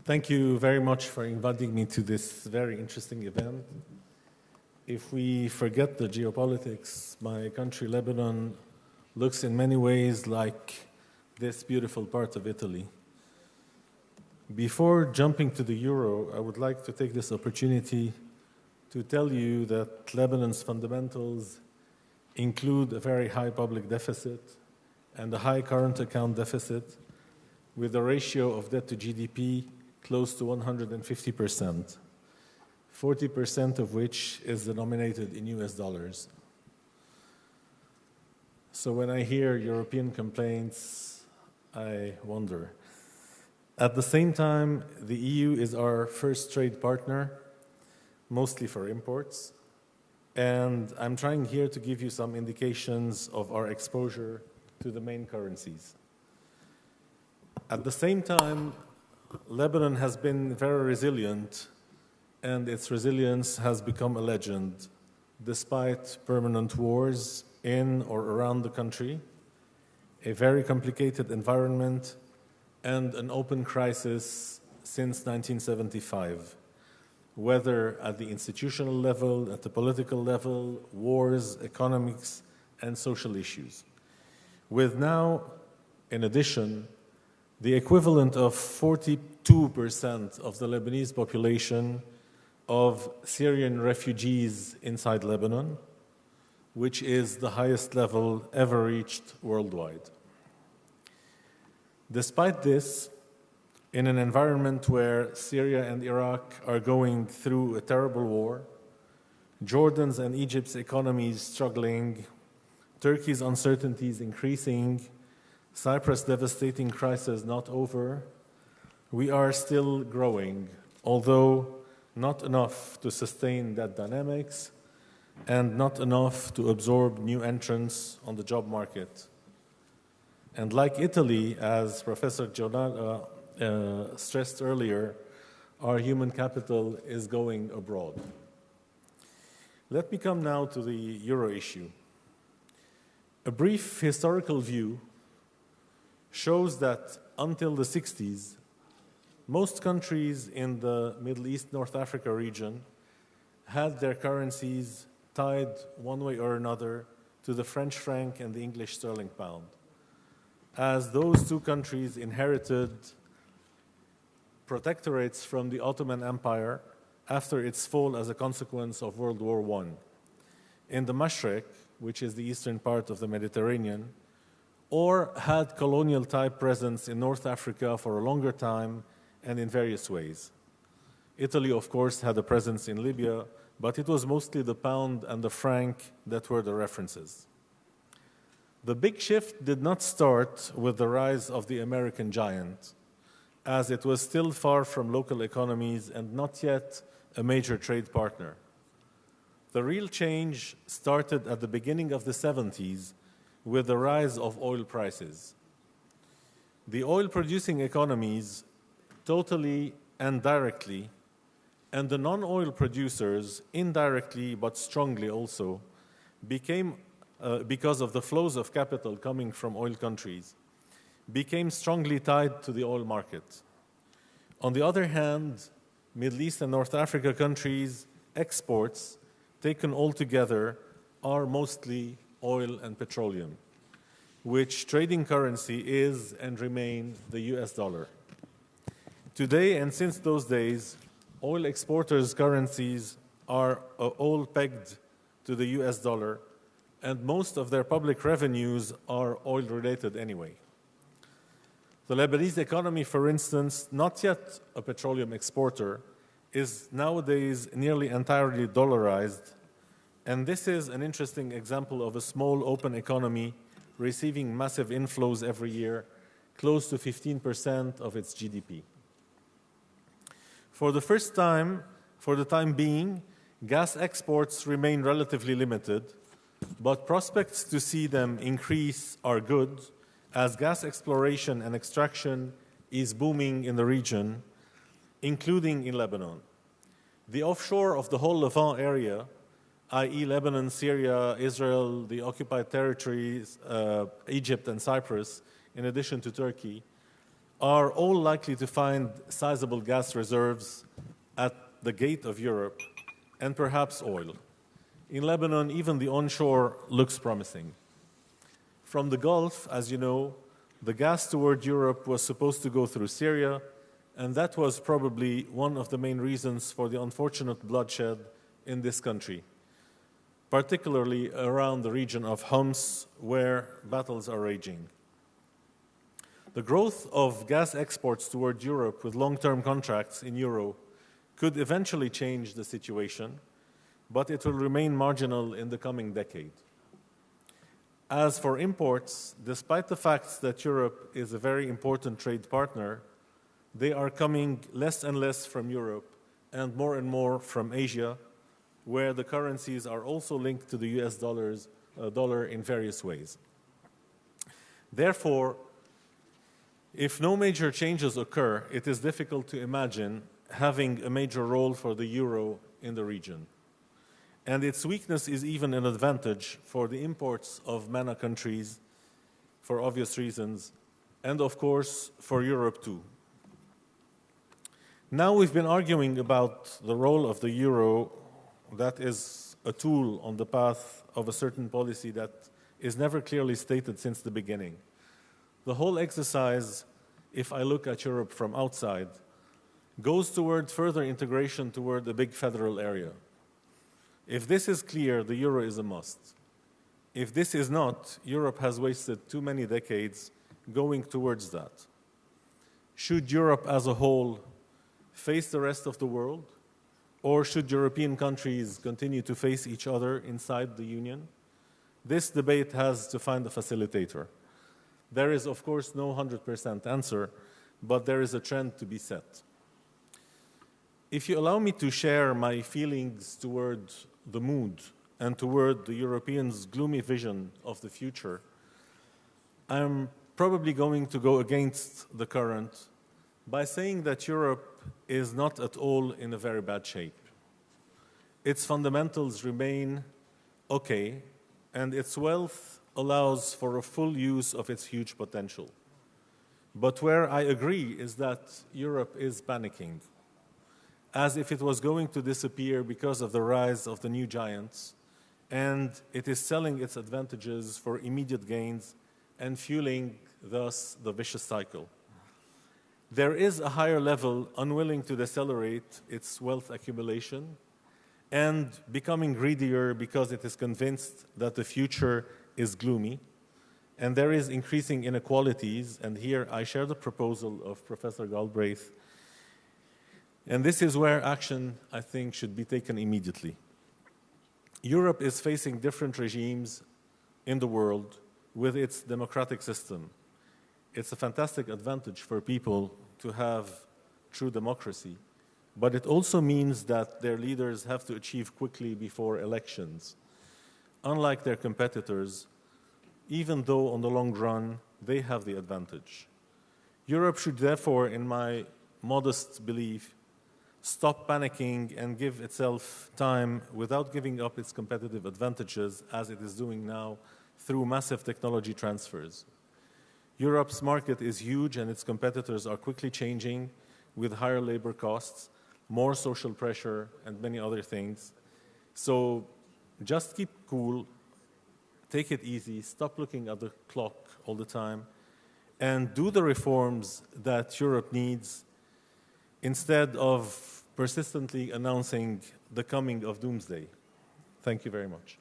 Thank you very much for inviting me to this very interesting event. If we forget the geopolitics, my country, Lebanon, looks in many ways like this beautiful part of Italy. Before jumping to the euro, I would like to take this opportunity to tell you that Lebanon's fundamentals include a very high public deficit and a high current account deficit with a ratio of debt to GDP close to 150%, 40% of which is denominated in US dollars. So when I hear European complaints, I wonder. At the same time, the EU is our first trade partner, mostly for imports, and I'm trying here to give you some indications of our exposure to the main currencies. At the same time, Lebanon has been very resilient, and its resilience has become a legend, despite permanent wars in or around the country, a very complicated environment, and an open crisis since 1975, whether at the institutional level, at the political level, wars, economics, and social issues. With now, in addition, the equivalent of 42% of the Lebanese population of Syrian refugees inside Lebanon, which is the highest level ever reached worldwide. Despite this, in an environment where Syria and Iraq are going through a terrible war, Jordan's and Egypt's economies struggling, Turkey's uncertainties increasing, Cyprus' devastating crisis not over, we are still growing, although not enough to sustain that dynamics and not enough to absorb new entrants on the job market. And like Italy, as Professor Giordano stressed earlier, our human capital is going abroad. Let me come now to the euro issue. A brief historical view shows that until the 60s, most countries in the Middle East, North Africa region had their currencies tied one way or another to the French franc and the English sterling pound, as those two countries inherited protectorates from the Ottoman Empire after its fall as a consequence of World War I. In the Mashreq, which is the eastern part of the Mediterranean, or had colonial-type presence in North Africa for a longer time and in various ways. Italy, of course, had a presence in Libya, but it was mostly the pound and the franc that were the references. The big shift did not start with the rise of the American giant, as it was still far from local economies and not yet a major trade partner. The real change started at the beginning of the 70s with the rise of oil prices. The oil-producing economies, totally and directly, and the non-oil producers, indirectly but strongly also, became, because of the flows of capital coming from oil countries, became strongly tied to the oil market. On the other hand, Middle East and North Africa countries' exports, taken all together, are mostly oil and petroleum, which trading currency is and remain the US dollar. Today, and since those days, oil exporters' currencies are all pegged to the US dollar, and most of their public revenues are oil-related anyway. The Lebanese economy, for instance, not yet a petroleum exporter, is nowadays nearly entirely dollarized, and this is an interesting example of a small open economy receiving massive inflows every year, close to 15% of its GDP. For the time being, gas exports remain relatively limited, but prospects to see them increase are good, as gas exploration and extraction is booming in the region, including in Lebanon. The offshore of the whole Levant area, i.e. Lebanon, Syria, Israel, the occupied territories, Egypt and Cyprus, in addition to Turkey, are all likely to find sizable gas reserves at the gate of Europe and perhaps oil. In Lebanon, even the onshore looks promising. From the Gulf, as you know, the gas toward Europe was supposed to go through Syria, and that was probably one of the main reasons for the unfortunate bloodshed in this country, particularly around the region of Homs, where battles are raging. The growth of gas exports toward Europe with long-term contracts in euro could eventually change the situation, but it will remain marginal in the coming decade. As for imports, despite the fact that Europe is a very important trade partner, they are coming less and less from Europe and more from Asia, where the currencies are also linked to the US dollar in various ways. Therefore, if no major changes occur, it is difficult to imagine having a major role for the euro in the region. And its weakness is even an advantage for the imports of MENA countries, for obvious reasons, and of course for Europe too. Now we've been arguing about the role of the euro that is a tool on the path of a certain policy that is never clearly stated since the beginning. The whole exercise, if I look at Europe from outside, goes toward further integration toward a big federal area. If this is clear, the euro is a must. If this is not, Europe has wasted too many decades going towards that. Should Europe as a whole face the rest of the world, or should European countries continue to face each other inside the Union? This debate has to find a facilitator. There is, of course, no 100% answer, but there is a trend to be set. If you allow me to share my feelings toward the mood and toward the Europeans' gloomy vision of the future, I'm probably going to go against the current by saying that Europe is not at all in a very bad shape. Its fundamentals remain okay, and its wealth allows for a full use of its huge potential. But where I agree is that Europe is panicking, as if it was going to disappear because of the rise of the new giants, and it is selling its advantages for immediate gains and fueling, thus, the vicious cycle. There is a higher level unwilling to decelerate its wealth accumulation and becoming greedier because it is convinced that the future is gloomy, and there is increasing inequalities, and here I share the proposal of Professor Galbraith. And this is where action, I think, should be taken immediately. Europe is facing different regimes in the world with its democratic system. It's a fantastic advantage for people to have true democracy, but it also means that their leaders have to achieve quickly before elections. Unlike their competitors, even though on the long run they have the advantage. Europe should therefore, in my modest belief, stop panicking and give itself time without giving up its competitive advantages as it is doing now through massive technology transfers. Europe's market is huge and its competitors are quickly changing with higher labor costs, more social pressure, and many other things. So just keep cool, take it easy, stop looking at the clock all the time, and do the reforms that Europe needs instead of persistently announcing the coming of doomsday. Thank you very much.